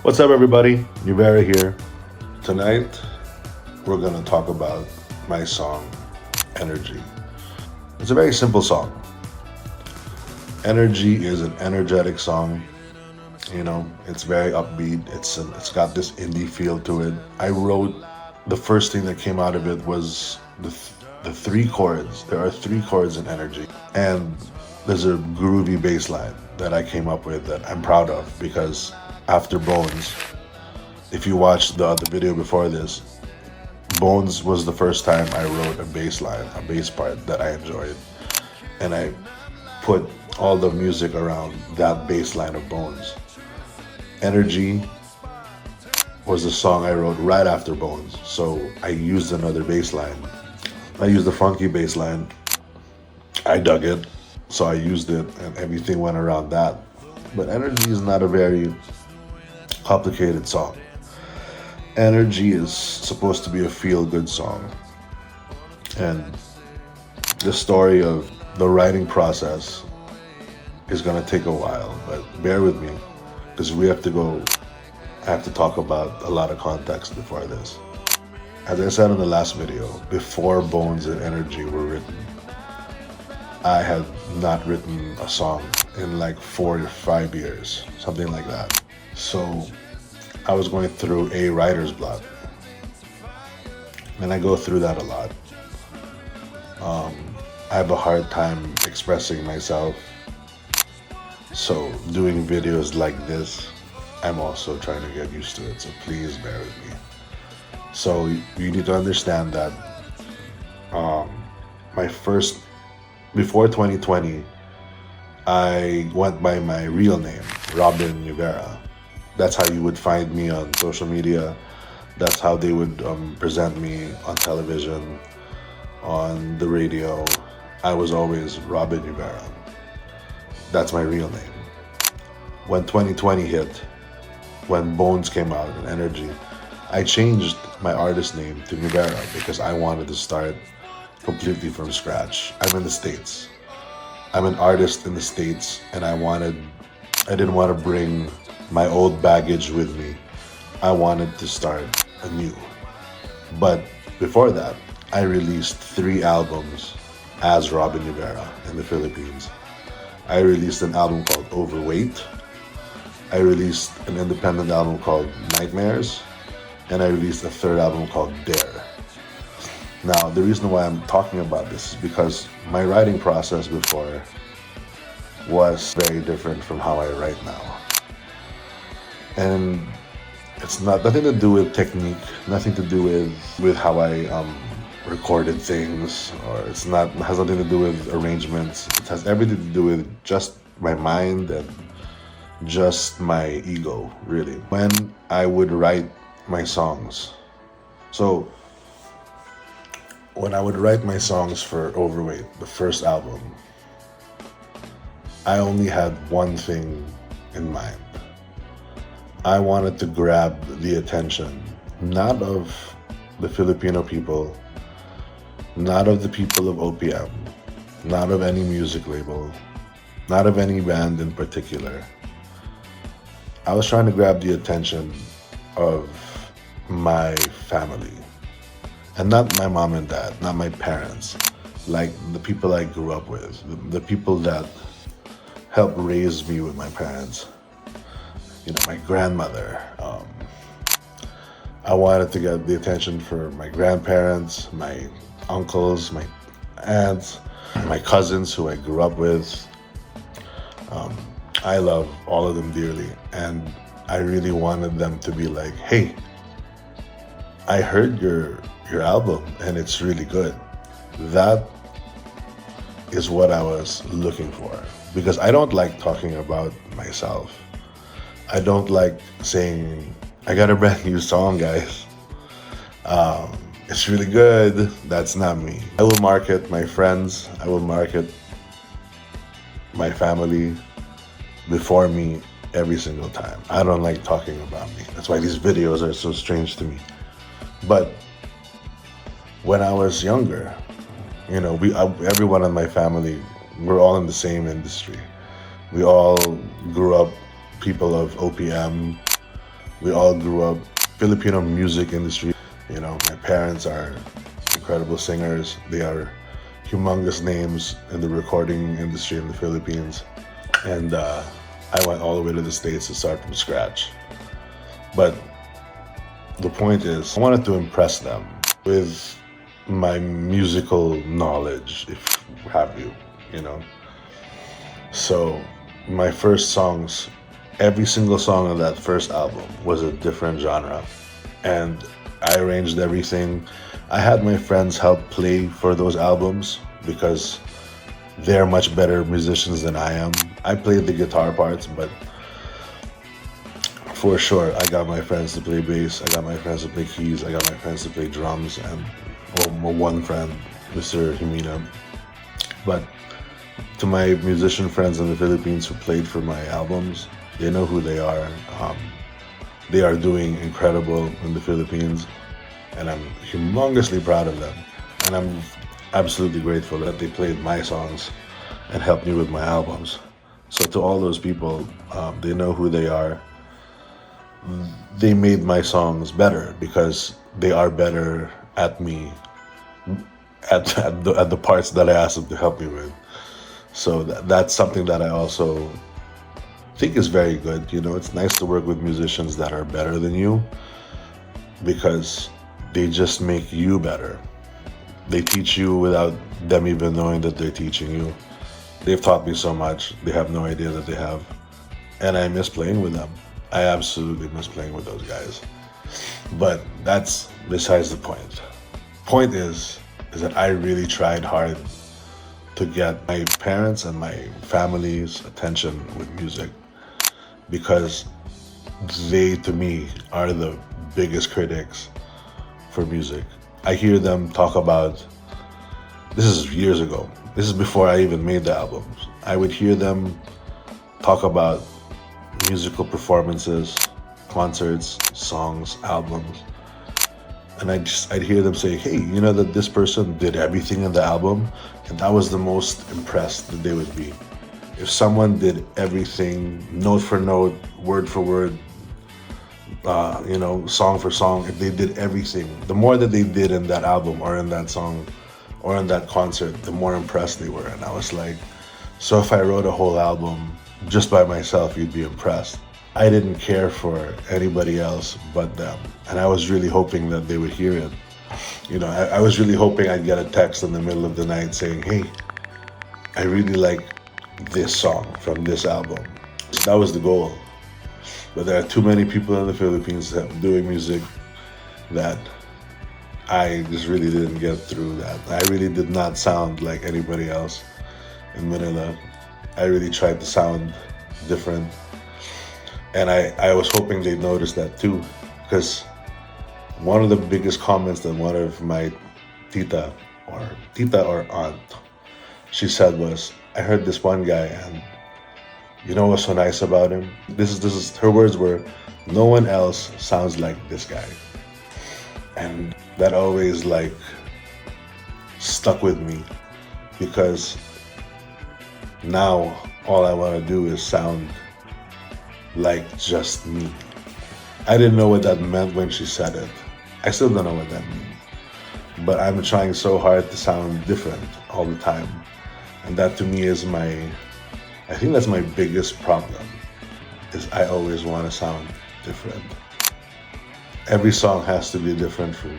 What's up, everybody? Nievera here. Tonight, we're gonna talk about my song, Energy. It's a very simple song. Energy is an energetic song. It's very upbeat. It's got this indie feel to it. I wrote the first thing that came out of it was the three chords. There are three chords in Energy, and there's a groovy bass line that I came up with that I'm proud of because after Bones, if you watched the video before this, Bones was the first time I wrote a bass line, a bass part that I enjoyed, and I put all the music around that bass line of Bones. Energy was the song I wrote right after Bones, so I used another bass line. I used the funky bass line. I dug it, so I used it, and everything went around that. But Energy is not a very complicated song. Energy is supposed to be a feel-good song, and the story of the writing process is gonna take a while, but bear with me because I have to talk about a lot of context before this. As I said in the last video, before Bones and Energy were written, I had not written a song in like 4 or 5 years, something like that. So I was going through a writer's block, and I go through that a lot. I have a hard time expressing myself, so doing videos like this, I'm also trying to get used to it, so please bear with me. So you need to understand that my first, before 2020, I went by my real name, Robin Nievera. That's how you would find me on social media. That's how they would present me on television, on the radio. I was always Robin Nievera. That's my real name. When 2020 hit, when Bones came out and Energy, I changed my artist name to Nievera because I wanted to start completely from scratch. I'm in the States. I'm an artist in the States, and I didn't want to bring my old baggage with me. I wanted to start anew. But before that, I released 3 albums as Robin Nievera in the Philippines. I released an album called Overweight. I released an independent album called Nightmares. And I released a 3rd album called Dare. Now, the reason why I'm talking about this is because my writing process before was very different from how I write now. And it's nothing to do with technique, nothing to do with how I recorded things, or it has nothing to do with arrangements. It has everything to do with just my mind and just my ego, really. When I would write my songs, so when I would write my songs for Overweight, the first album, I only had one thing in mind. I wanted to grab the attention, not of the Filipino people, not of the people of OPM, not of any music label, not of any band in particular. I was trying to grab the attention of my family, and not my mom and dad, not my parents, like the people I grew up with, the people that helped raise me with my parents. My grandmother. I wanted to get the attention for my grandparents, my uncles, my aunts, my cousins who I grew up with. I love all of them dearly, and I really wanted them to be like, hey, I heard your album and it's really good. That is what I was looking for, because I don't like talking about myself. I don't like saying, I got a brand new song, guys. It's really good. That's not me. I will market my friends. I will market my family before me every single time. I don't like talking about me. That's why these videos are so strange to me. But when I was younger, everyone in my family, we're all in the same industry. We all grew up people of OPM. We all grew up Filipino music industry. You know, my parents are incredible singers. They are humongous names in the recording industry in the Philippines. And I went all the way to the States to start from scratch. But the point is, I wanted to impress them with my musical knowledge, if have you, you know. So my first songs, every single song on that first album was a different genre. And I arranged everything. I had my friends help play for those albums because they're much better musicians than I am. I played the guitar parts, but for sure, I got my friends to play bass, I got my friends to play keys, I got my friends to play drums, and well, my one friend, Mr. Himina. But to my musician friends in the Philippines who played for my albums, they know who they are. They are doing incredible in the Philippines, and I'm humongously proud of them. And I'm absolutely grateful that they played my songs and helped me with my albums. So to all those people, they know who they are. They made my songs better because they are better at me at the parts that I asked them to help me with. So that's something that I also think is very good. You know, it's nice to work with musicians that are better than you because they just make you better. They teach you without them even knowing that they're teaching you. They've taught me so much, they have no idea that they have. And I miss playing with them. I absolutely miss playing with those guys. But that's besides the point. Point is that I really tried hard to get my parents and my family's attention with music because they, to me, are the biggest critics for music. I hear them talk about, this is years ago, this is before I even made the albums. I would hear them talk about musical performances, concerts, songs, albums. And I'd hear them say, hey, you know that this person did everything in the album? And that was the most impressed that they would be. If someone did everything, note for note, word for word, song for song, if they did everything, the more that they did in that album or in that song or in that concert, the more impressed they were. And I was like, so if I wrote a whole album just by myself, you'd be impressed. I didn't care for anybody else but them. And I was really hoping that they would hear it. You know, I was really hoping I'd get a text in the middle of the night saying, hey, I really like this song from this album. So that was the goal. But there are too many people in the Philippines that are doing music that I just really didn't get through that. I really did not sound like anybody else in Manila. I really tried to sound different. And I was hoping they'd notice that too. Because one of the biggest comments that one of my tita or aunt, she said was, I heard this one guy and you know what's so nice about him? This is her words were, no one else sounds like this guy. And that always like stuck with me because now all I want to do is sound like just me. I didn't know what that meant when she said it. I still don't know what that means. But I'm trying so hard to sound different all the time. And that to me is I think that's my biggest problem, is I always want to sound different. Every song has to be different for me.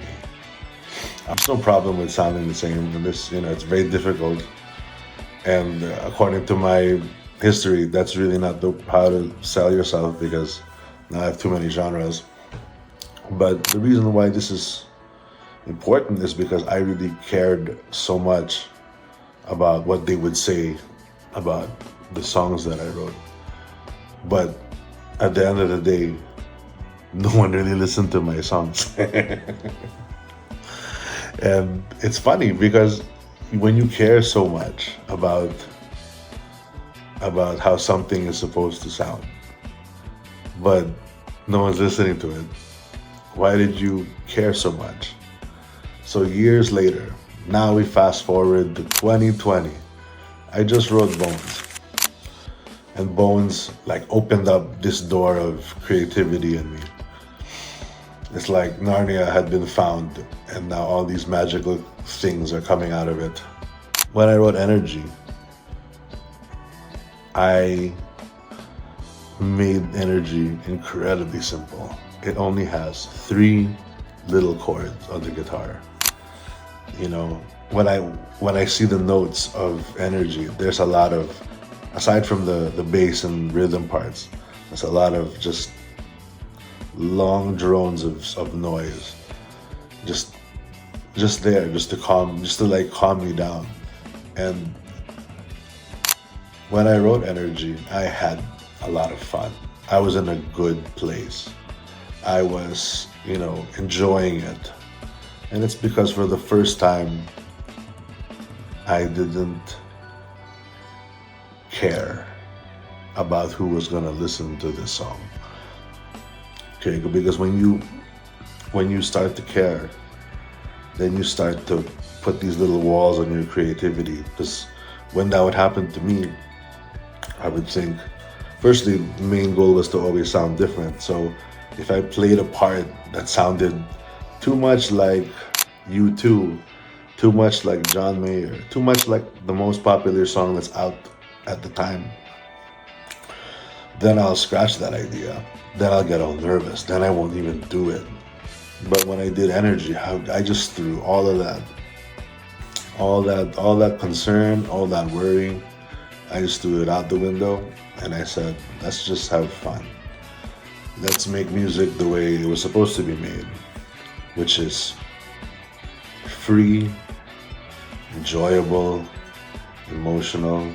There's no problem with sounding the same. And this, it's very difficult. And according to my history, that's really not how to sell yourself because now I have too many genres. But the reason why this is important is because I really cared so much about what they would say about the songs that I wrote. But at the end of the day, no one really listened to my songs. And it's funny because when you care so much about how something is supposed to sound, but no one's listening to it, why did you care so much? So years later, now we fast forward to 2020. I just wrote Bones. And Bones like opened up this door of creativity in me. It's like Narnia had been found, and now all these magical things are coming out of it. When I wrote Energy, I made Energy incredibly simple. It only has three little chords on the guitar. You know, when I see the notes of Energy, there's a lot of, aside from the bass and rhythm parts, there's a lot of just long drones of noise, just there, just to like calm me down. And when I wrote Energy, I had a lot of fun. I was in a good place. I was, enjoying it. And it's because for the first time, I didn't care about who was gonna listen to this song. Okay, because when you start to care, then you start to put these little walls on your creativity. Because when that would happen to me, I would think, firstly, the main goal was to always sound different. So if I played a part that sounded too much like U2, too much like John Mayer, too much like the most popular song that's out at the time, then I'll scratch that idea. Then I'll get all nervous. Then I won't even do it. But when I did Energy, I just threw all of that, all that concern, all that worry, I just threw it out the window, and I said, let's just have fun. Let's make music the way it was supposed to be made, which is free, enjoyable, emotional.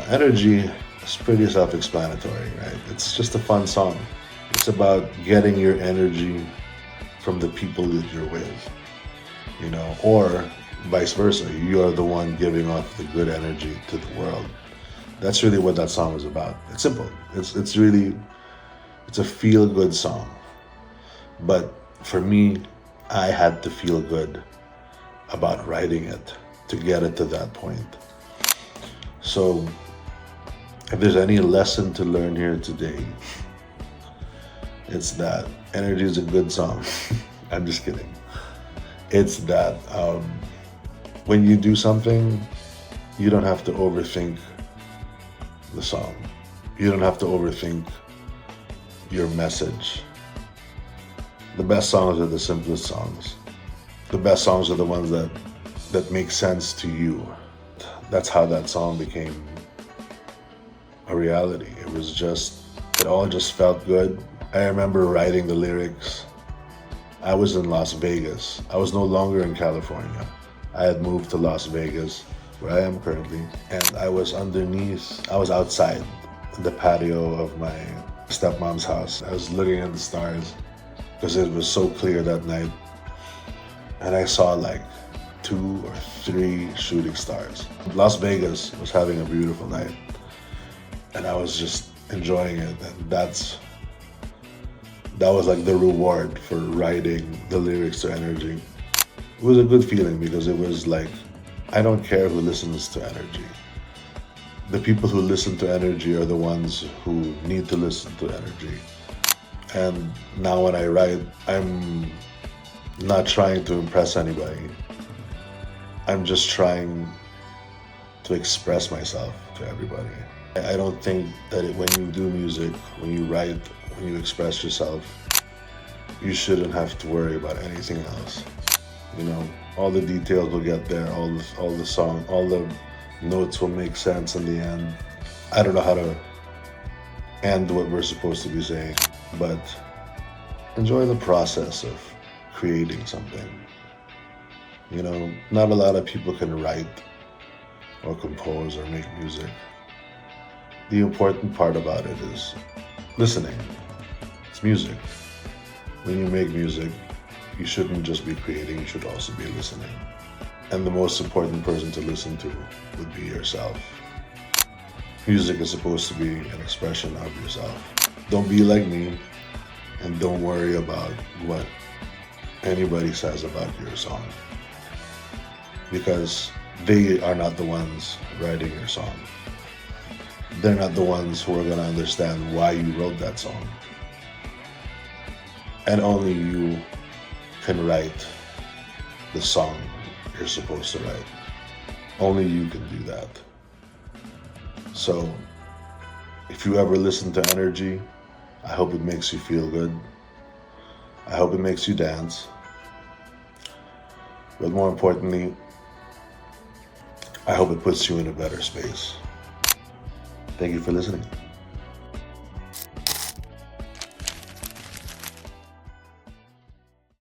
Energy is pretty self-explanatory, right? It's just a fun song. It's about getting your energy from the people that you're with, or vice versa. You're the one giving off the good energy to the world. That's really what that song is about. It's simple. It's a feel-good song. But for me, I had to feel good about writing it to get it to that point. So if there's any lesson to learn here today, it's that Energy is a good song. I'm just kidding. It's that when you do something, you don't have to overthink the song. You don't have to overthink your message. The best songs are the simplest songs. The best songs are the ones that make sense to you. That's how that song became a reality. It all just felt good. I remember writing the lyrics. I was in Las Vegas. I was no longer in California. I had moved to Las Vegas, where I am currently, and I was outside the patio of my stepmom's house. I was looking at the stars because it was so clear that night, and I saw like 2 or 3 shooting stars. Las Vegas was having a beautiful night, and I was just enjoying it, and that was like the reward for writing the lyrics to Energy. It was a good feeling because it was like, I don't care who listens to Energy. The people who listen to Energy are the ones who need to listen to Energy. And now when I write, I'm not trying to impress anybody. I'm just trying to express myself to everybody. I don't think that when you do music, when you write, when you express yourself, you shouldn't have to worry about anything else. All the details will get there, all the song, all the notes will make sense in the end. I don't know how to end what we're supposed to be saying, but enjoy the process of creating something. Not a lot of people can write or compose or make music. The important part about it is listening. It's music. When you make music, you shouldn't just be creating, you should also be listening. And the most important person to listen to would be yourself. Music is supposed to be an expression of yourself. Don't be like me, and don't worry about what anybody says about your song. Because they are not the ones writing your song. They're not the ones who are going to understand why you wrote that song. And only you can write the song you're supposed to write. Only you can do that. So, if you ever listen to Energy, I hope it makes you feel good. I hope it makes you dance. But more importantly, I hope it puts you in a better space. Thank you for listening.